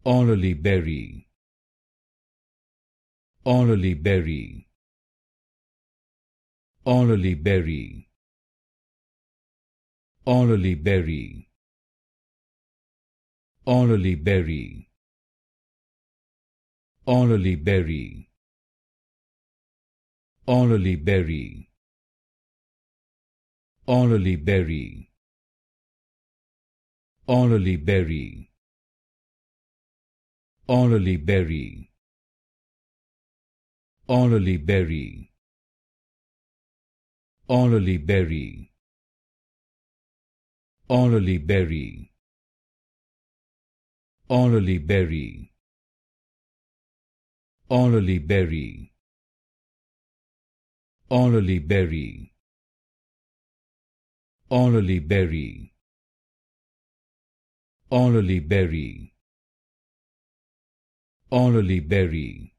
Olallieberry, Olallieberry, Olallieberry, Olallieberry, Olallieberry, Olallieberry, Olallieberry, Olallieberry, Olallieberry, Olallieberry, Olallieberry, Olallieberry, Olallieberry, Olallieberry, Olallieberry, Olallieberry, Olallieberry, Olallieberry, Olallieberry,